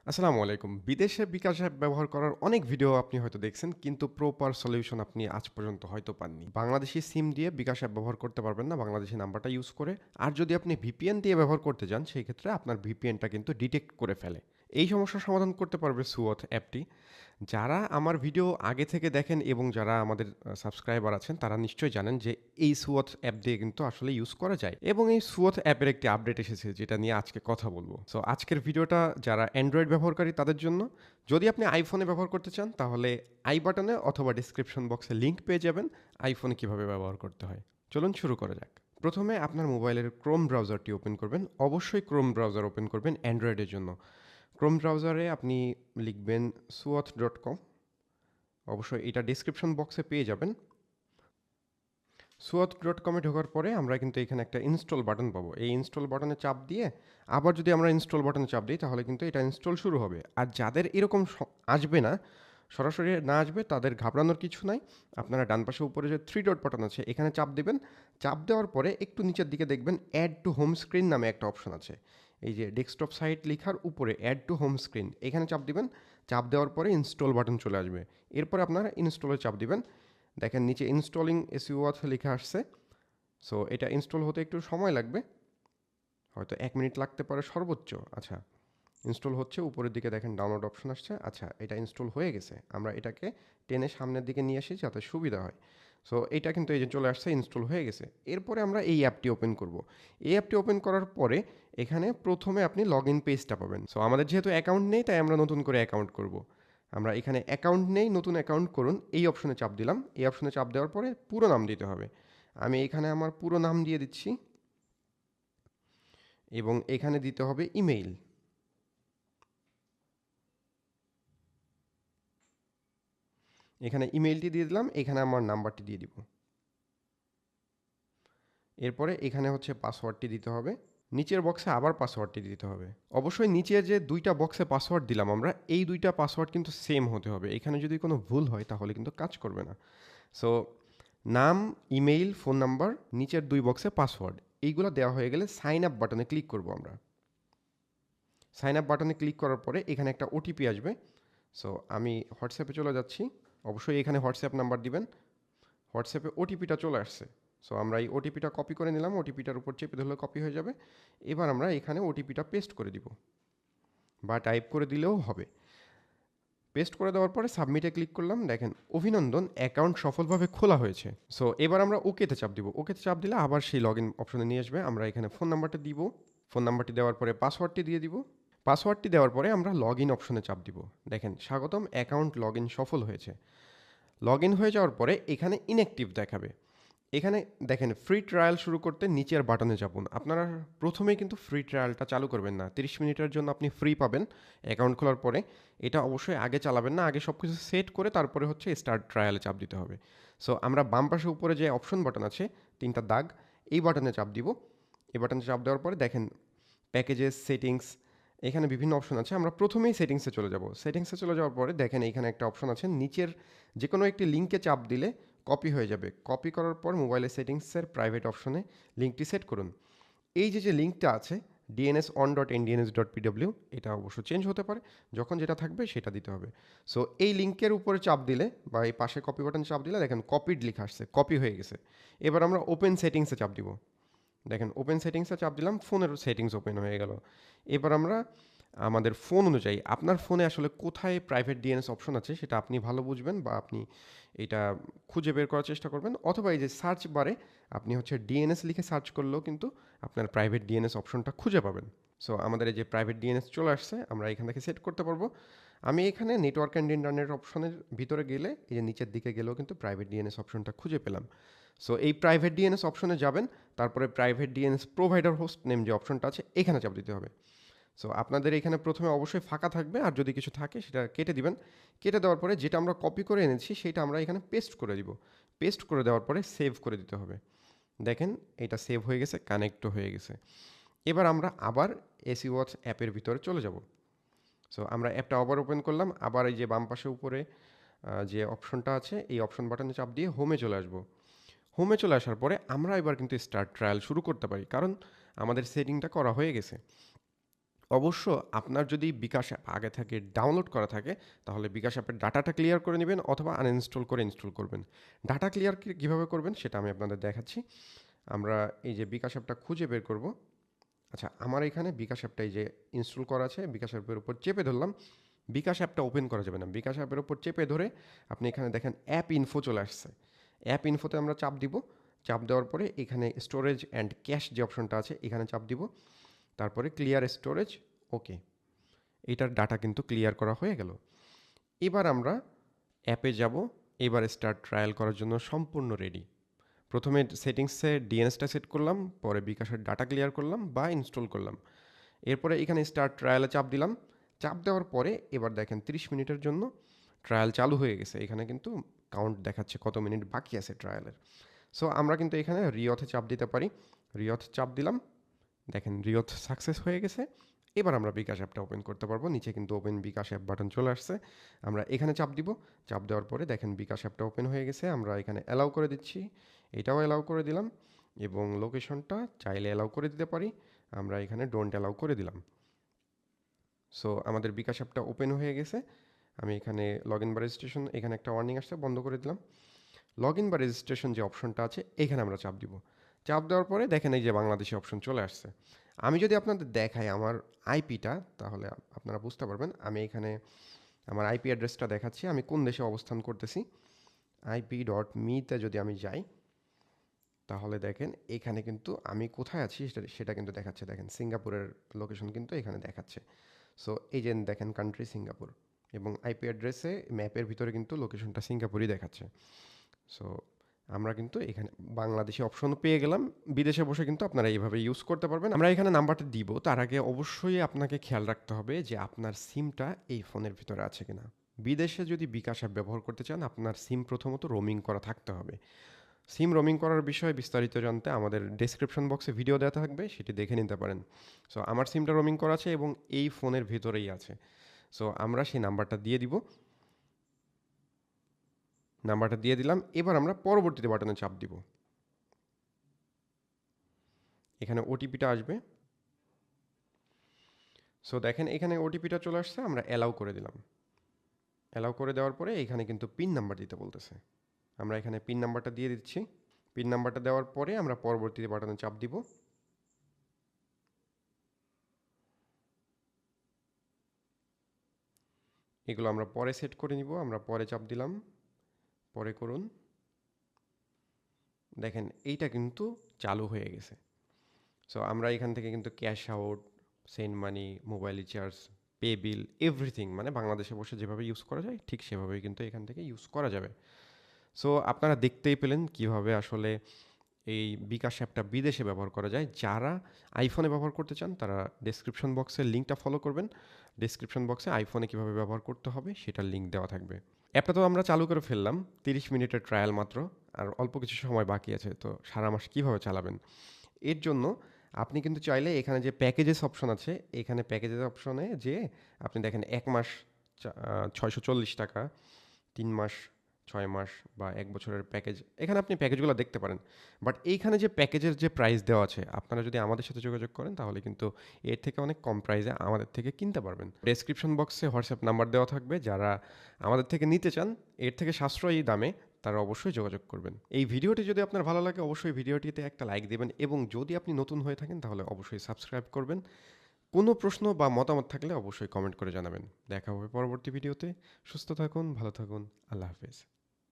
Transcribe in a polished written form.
আসসালামু আলাইকুম। বিদেশে বিকাশ অ্যাপ ব্যবহার করার অনেক ভিডিও আপনি হয়তো দেখছেন, কিন্তু প্রপার সলিউশন আপনি আজ পর্যন্ত হয়তো পাননি। বাংলাদেশী সিম দিয়ে বিকাশ অ্যাপ ব্যবহার করতে পারবেন না, বাংলাদেশী নাম্বারটা ইউজ করে। আর যদি আপনি ভিপিএন দিয়ে ব্যবহার করতে যান, সেই ক্ষেত্রে আপনার ভিপিএনটা কিন্তু ডিটেক্ট করে ফেলে। এই সমস্যার সমাধান করতে পারবে সুওথ অ্যাপটি। যারা আমার ভিডিও আগে থেকে দেখেন এবং যারা আমাদের সাবস্ক্রাইবার আছেন, তারা নিশ্চয়ই জানেন যে এই সুওথ অ্যাপ দিয়ে কিন্তু আসলে ইউজ করা যায়, এবং এই সুওথ অ্যাপের একটি আপডেট এসেছে যেটা নিয়ে আজকে কথা বলবো। সো আজকের ভিডিওটা যারা অ্যান্ড্রয়েড ব্যবহারকারী তাদের জন্য। যদি আপনি আইফোনে ব্যবহার করতে চান, তাহলে আই বাটনে অথবা ডিসক্রিপশন বক্সে লিঙ্ক পেয়ে যাবেন আইফোনে কিভাবে ব্যবহার করতে হয়। চলুন শুরু করা যাক। প্রথমে আপনার মোবাইলের ক্রোম ব্রাউজারটি ওপেন করবেন। অবশ্যই ক্রোম ব্রাউজার ওপেন করবেন অ্যান্ড্রয়েডের জন্য। ক্রোম ব্রাউজারে আপনি লিখবেন suoth.com। অবশ্যই এটা ডিসক্রিপশন বক্সে পেয়ে যাবেন। suoth.com-এ ঢোকার পরে আমরা কিন্তু এখানে একটা ইনস্টল বাটন পাবো। এই ইনস্টল বাটনে চাপ দিয়ে আবার যদি আমরা ইনস্টল বাটনে চাপ দিই, তাহলে কিন্তু এটা ইনস্টল শুরু হবে। আর যাদের এরকম আসবে না, সরাসরি না আসবে, তাদের ঘাবড়ানোর কিছু নাই। আপনারা ডান পাশে উপরে যে থ্রি ডট বাটন আছে, এখানে চাপ দেবেন। চাপ দেওয়ার পরে একটু নিচের দিকে দেখবেন অ্যাড টু হোম স্ক্রিন নামে একটা অপশন আছে। এই যে ডেস্কটপ সাইট লেখার উপরে অ্যাড টু হোম স্ক্রিন, এখানে চাপ দিবেন। চাপ দেওয়ার পরে ইনস্টল বাটন চলে আসবে। এরপরে আপনারা ইনস্টলে চাপ দিবেন। দেখেন নিচে ইনস্টলিং এসইউওথ লেখা আসছে। সো এটা ইনস্টল হতে একটু সময় লাগবে, হয়তো 1 মিনিট লাগতে পারে সর্বোচ্চ। আচ্ছা, ইনস্টল হচ্ছে। উপরের দিকে দেখেন ডাউনলোড অপশন আসছে। আচ্ছা, এটা ইনস্টল হয়ে গেছে। আমরা এটাকে টেনে সামনের দিকে নিয়ে আসি যাতে সুবিধা হয়। সো এটা কিন্তু এই যে চলে আসছে, ইনস্টল হয়ে গেছে। এরপরে আমরা এই অ্যাপটি ওপেন করব। এই অ্যাপটি ওপেন করার পরে এখানে প্রথমে আপনি লগ ইন পেজটা পাবেন। সো আমাদের যেহেতু অ্যাকাউন্ট নেই, তাই আমরা নতুন করে অ্যাকাউন্ট করব। আমরা এখানে অ্যাকাউন্ট নেই, নতুন অ্যাকাউন্ট করুন, এই অপশনে চাপ দিলাম। এই অপশনে চাপ দেওয়ার পরে পুরো নাম দিতে হবে। আমি এখানে আমার পুরো নাম দিয়ে দিচ্ছি, এবং এখানে দিতে হবে ইমেইল। এখানে ইমেইলটি দিয়ে দিলাম, এখানে আমার নাম্বারটি দিয়ে দিব। এরপরে এখানে হচ্ছে পাসওয়ার্ডটি দিতে হবে। নিচের বক্সে আবার পাসওয়ার্ডটি দিতে হবে। অবশ্যই নিচের যে দুইটা বক্সে পাসওয়ার্ড দিলাম আমরা, এই দুইটা পাসওয়ার্ড কিন্তু সেম হতে হবে। এখানে যদি কোনো ভুল হয় তাহলে কিন্তু কাজ করবে না। সো নাম, ইমেইল, ফোন নাম্বার, নিচের দুই বক্সে পাসওয়ার্ড, এইগুলো দেওয়া হয়ে গেলে সাইন আপ বাটনে ক্লিক করব আমরা। সাইন আপ বাটনে ক্লিক করার পরে এখানে একটা ওটিপি আসবে। সো আমি হোয়াটসঅ্যাপে চলে যাচ্ছি। অবশ্যই এখানে হোয়াটসঅ্যাপ নাম্বার দিবেন। হোয়াটসঅ্যাপে ওটিপিটা চলে আসছে। সো আমরা এই ওটিপিটা কপি করে নিলাম। ওটিপিটার উপর চেপে ধরলে কপি হয়ে যাবে। এবার আমরা এখানে ওটিপিটা পেস্ট করে দিব, বা টাইপ করে দিলেও হবে। পেস্ট করে দেওয়ার পরে সাবমিটে ক্লিক করলাম। দেখেন অভিনন্দন, অ্যাকাউন্ট সফলভাবে খোলা হয়েছে। সো এবার আমরা ওকেতে চাপ দিব। ওকেতে চাপ দিলে আবার সেই লগ ইন অপশনে নিয়ে আসবে। আমরা এখানে ফোন নাম্বারটা দিব। ফোন নাম্বারটি দেওয়ার পরে পাসওয়ার্ডটি দিয়ে দিব। পাসওয়ার্ডটি দেওয়ার পরে আমরা লগ ইন অপশনে চাপ দিব। দেখেন স্বাগতম, অ্যাকাউন্ট লগ ইন সফল হয়েছে। লগ ইন হয়ে যাওয়ার পরে এখানে ইনঅ্যাক্টিভ দেখাবে। এখানে দেখেন ফ্রি ট্রায়াল শুরু করতে নিচের বাটনে চাপুন। আপনারা প্রথমেই কিন্তু ফ্রি ট্রায়ালটা চালু করবেন না। 30 মিনিটের জন্য আপনি ফ্রি পাবেন অ্যাকাউন্ট খোলার পরে। এটা অবশ্যই আগে চালাবেন না, আগে সব কিছু সেট করে তারপরে হচ্ছে স্টার্ট ট্রায়ালে চাপ দিতে হবে। সো আমরা বাম পাশে উপরে যে অপশন বাটন আছে, তিনটা দাগ, এই বাটনে চাপ দিব। এই বাটনে চাপ দেওয়ার পরে দেখেন প্যাকেজেস, সেটিংস, এখানে বিভিন্ন অপশন আছে। আমরা প্রথমেই সেটিংসে চলে যাব। সেটিংসে চলে যাওয়ার পরে দেখেন এইখানে একটা অপশন আছে, নিচের যে কোনো একটি লিঙ্কে চাপ দিলে কপি হয়ে যাবে। কপি করার পর মোবাইলের সেটিংসের প্রাইভেট অপশনে লিঙ্কটি সেট করুন। এই যে লিঙ্কটা আছে dns.on.ndns.pw, এটা অবশ্য চেঞ্জ হতে পারে, যখন যেটা থাকবে সেটা দিতে হবে। সো এই লিঙ্কের উপরে চাপ দিলে বা এই পাশে কপি বাটন চাপ দিলে দেখেন কপিড লেখা আসছে, কপি হয়ে গেছে। এবার আমরা ওপেন সেটিংসে চাপ দিব। দেখেন ওপেন সেটিংসে চাপ দিলাম, ফোনের সেটিংস ওপেন হয়ে গেল। এবার আমরা আমাদের ফোন অনুযায়ী আপনার ফোনে আসলে কোথায় প্রাইভেট ডিএনএস অপশন আছে সেটা আপনি ভালো বুঝবেন, বা আপনি এটা খুঁজে বের করার চেষ্টা করবেন। অথবা এই যে সার্চ বারে আপনি হচ্ছে ডিএনএস লিখে সার্চ করলেও কিন্তু আপনার প্রাইভেট ডিএনএস অপশনটা খুঁজে পাবেন। সো আমাদের এই যে প্রাইভেট ডিএনএস চলে আসছে, আমরা এখান থেকে সেট করতে পারবো। আমি এখানে নেটওয়ার্ক অ্যান্ড ইন্টারনেট অপশনের ভিতরে গেলে এই যে নিচের দিকে গেলেও কিন্তু প্রাইভেট ডিএনএস অপশনটা খুঁজে পেলাম। সো এই প্রাইভেট ডিএনএস অপশনে যাবেন, তারপরে private DNS provider host name যে অপশনটা আছে, এখানে চাপ দিতে হবে। সো আপনাদের এখানে প্রথমে অবশ্যই ফাঁকা থাকবে, আর যদি কিছু থাকে সেটা কেটে দিবেন। কেটে দেওয়ার পরে যেটা আমরা কপি করে এনেছি সেটা আমরা এখানে পেস্ট করে দিব। পেস্ট করে দেওয়ার পরে সেভ করে দিতে হবে। দেখেন এটা সেভ হয়ে গেছে, কানেক্টও হয়ে গেছে। এবার আমরা আবার এসি ওয়াচ অ্যাপের ভিতরে চলে যাব। সো আমরা অ্যাপটা আবার ওপেন করলাম। আবার এই যে বাম পাশে উপরে যে অপশনটা আছে, এই অপশন বাটনে চাপ দিয়ে হোমে চলে আসব। হোমে চলে আসার পরে আমরা এবার কিন্তু স্টার্ট ট্রায়াল শুরু করতে পারি, কারণ আমাদের সেটিংটা করা হয়ে গেছে। অবশ্য আপনার যদি বিকাশ অ্যাপ আগে থেকে ডাউনলোড করা থাকে তাহলে বিকাশ অ্যাপের ডাটাটা ক্লিয়ার করে নেবেন অথবা আনইনস্টল করে ইনস্টল করবেন। ডাটা ক্লিয়ার কীভাবে করবেন সেটা আমি আপনাদের দেখাচ্ছি। আমরা এই যে বিকাশ অ্যাপটা খুঁজে বের করব। আচ্ছা, আমার এখানে বিকাশ অ্যাপটা এই যে ইনস্টল করা আছে, বিকাশ অ্যাপের উপর চেপে ধরলাম। বিকাশ অ্যাপটা ওপেন করা যাবে না, বিকাশ অ্যাপের উপর চেপে ধরে আপনি এখানে দেখেন অ্যাপ ইনফো চলে আসছে। অ্যাপ ইনফোতে আমরা চাপ দিব। চাপ দেওয়ার পরে এখানে স্টোরেজ অ্যান্ড ক্যাশ যে অপশনটা আছে এখানে চাপ দিব। তারপরে ক্লিয়ার স্টোরেজ, ওকে, এটার ডাটা কিন্তু ক্লিয়ার করা হয়ে গেল। এবার আমরা অ্যাপে যাব। এবার স্টার্ট ট্রায়াল করার জন্য সম্পূর্ণ রেডি। প্রথমে সেটিংসে ডিএনএসটা সেট করলাম, পরে বিকাশের ডাটা ক্লিয়ার করলাম বা ইনস্টল করলাম। এরপরে এখানে স্টার্ট ট্রায়ালে চাপ দিলাম। চাপ দেওয়ার পরে এবার দেখেন 30 মিনিটের জন্য ট্রায়াল চালু হয়ে গেছে। এখানে কিন্তু কাউন্ট দেখাচ্ছে কত মিনিট বাকি আছে ট্রায়ালের। সো আমরা কিন্তু এখানে রিঅথে চাপ দিতে পারি। রিঅথ চাপ দিলাম, দেখেন রিঅথ সাকসেস হয়ে গেছে। এবার আমরা বিকাশ অ্যাপটা ওপেন করতে পারবো। নিচে কিন্তু ওপেন বিকাশ অ্যাপ বাটন চলে আসছে। আমরা এখানে চাপ দিব। চাপ দেওয়ার পরে দেখেন বিকাশ অ্যাপটা ওপেন হয়ে গেছে। আমরা এখানে অ্যালাউ করে দিচ্ছি, এটাও অ্যালাউ করে দিলাম এবং লোকেশনটা চাইলে অ্যালাউ করে দিতে পারি, আমরা এখানে ডোন্ট অ্যালাউ করে দিলাম। সো আমাদের বিকাশ অ্যাপটা ওপেন হয়ে গেছে। আমি এখানে লগ ইন বা রেজিস্ট্রেশন, এখানে একটা ওয়ার্নিং আসছে, বন্ধ করে দিলাম। লগ ইন বা রেজিস্ট্রেশন যে অপশনটা আছে এখানে আমরা চাপ দিব। চাপ দেওয়ার পরে দেখেন এই যে বাংলাদেশি অপশন চলে আসছে। আমি যদি আপনাদের দেখাই আমার আইপিটা তাহলে আপনারা বুঝতে পারবেন। আমি এখানে আমার আইপি অ্যাড্রেসটা দেখাচ্ছি, আমি কোন দেশে অবস্থান করতেছি। IP.me-তে যদি আমি যাই তাহলে দেখেন এখানে কিন্তু আমি কোথায় আছি সেটা কিন্তু দেখাচ্ছে। দেখেন সিঙ্গাপুরের লোকেশন কিন্তু এখানে দেখাচ্ছে। সো এই যে দেখেন কান্ট্রি সিঙ্গাপুর এবং আইপি অ্যাড্রেসে ম্যাপের ভিতরে কিন্তু লোকেশনটা সিঙ্গাপুরই দেখাচ্ছে। সো আমরা কিন্তু এখানে বাংলাদেশি অপশন পেয়ে গেলাম। বিদেশে বসে কিন্তু আপনারা এইভাবে ইউজ করতে পারবেন। আমরা এখানে নাম্বারটা দিব, তার আগে অবশ্যই আপনাকে খেয়াল রাখতে হবে যে আপনার সিমটা এই ফোনের ভিতরে আছে কিনা। বিদেশে যদি বিকাশ অ্যাপ ব্যবহার করতে চান আপনার সিম প্রথমত রোমিং করা থাকতে হবে। সিম রোমিং করার বিষয়ে বিস্তারিত জানতে আমাদের ডেসক্রিপশন বক্সে ভিডিও দেওয়া থাকবে, সেটি দেখে নিতে পারেন। সো আমার সিমটা রোমিং করা আছে এবং এই ফোনের ভিতরেই আছে। সো আমরা সেই নাম্বারটা দিয়ে দিব। নাম্বারটা দিয়ে দিলাম। এবার আমরা পরবর্তীতে বাটনে চাপ দিব। এখানে ওটিপিটা আসবে। সো দেখেন এখানে ওটিপিটা চলে আসছে, আমরা অ্যালাউ করে দিলাম। অ্যালাউ করে দেওয়ার পরে এখানে কিন্তু পিন নাম্বার দিতে বলতেছে। আমরা এখানে পিন নাম্বারটা দিয়ে দিচ্ছি। পিন নাম্বারটা দেওয়ার পরে আমরা পরবর্তীতে বাটনে চাপ দিব। এগুলো আমরা পরে সেট করে নিব। আমরা পরে চাপ দিলাম, পরে করুন। দেখেন এইটা কিন্তু চালু হয়ে গেছে। সো আমরা এখান থেকে কিন্তু cash out, send money, mobile recharge, pay বিল, এভরিথিং মানে বাংলাদেশে বসে যেভাবে ইউজ করা যায় ঠিক সেভাবেই কিন্তু এখান থেকে ইউজ করা যাবে। সো আপনারা দেখতেই পেলেন কিভাবে আসলে এই বিকাশ অ্যাপটা বিদেশে ব্যবহার করা যায়। যারা আইফোনে ব্যবহার করতে চান তারা ডেসক্রিপশন বক্সের লিঙ্কটা ফলো করবেন। ডেসক্রিপশন বক্সে আইফোনে কীভাবে ব্যবহার করতে হবে সেটার লিঙ্ক দেওয়া থাকবে। অ্যাপটা তো আমরা চালু করে ফেললাম, 30 মিনিটের ট্রায়াল মাত্র, আর অল্প কিছু সময় বাকি আছে। তো সারা মাস কীভাবে চালাবেন এর জন্য আপনি কিন্তু চাইলে এখানে যে প্যাকেজেস অপশন আছে এখানে প্যাকেজেস অপশনে যে আপনি দেখেন 1 মাস 640 টাকা, 3 মাস, 6 মাস বা 1 বছরের প্যাকেজ, এখানে আপনি প্যাকেজগুলো দেখতে পারেন। বাট এইখানে যে প্যাকেজের যে প্রাইস দেওয়া আছে আপনারা যদি আমাদের সাথে যোগাযোগ করেন তাহলে কিন্তু এর থেকে অনেক কম প্রাইসে আমাদের থেকে কিনতে পারবেন। ডেসক্রিপশন বক্সে হোয়াটসঅ্যাপ নাম্বার দেওয়া থাকবে, যারা আমাদের থেকে নিতে চান এর থেকে সাশ্রয়ী দামে তারা অবশ্যই যোগাযোগ করবেন। এই ভিডিওটি যদি আপনার ভালো লাগে অবশ্যই ভিডিওটিতে একটা লাইক দেবেন এবং যদি আপনি নতুন হয়ে থাকেন তাহলে অবশ্যই সাবস্ক্রাইব করবেন। কোনো প্রশ্ন বা মতামত থাকলে অবশ্যই কমেন্ট করে জানাবেন। দেখা হবে পরবর্তী ভিডিওতে। সুস্থ থাকুন, ভালো থাকুন, আল্লাহ হাফেজ।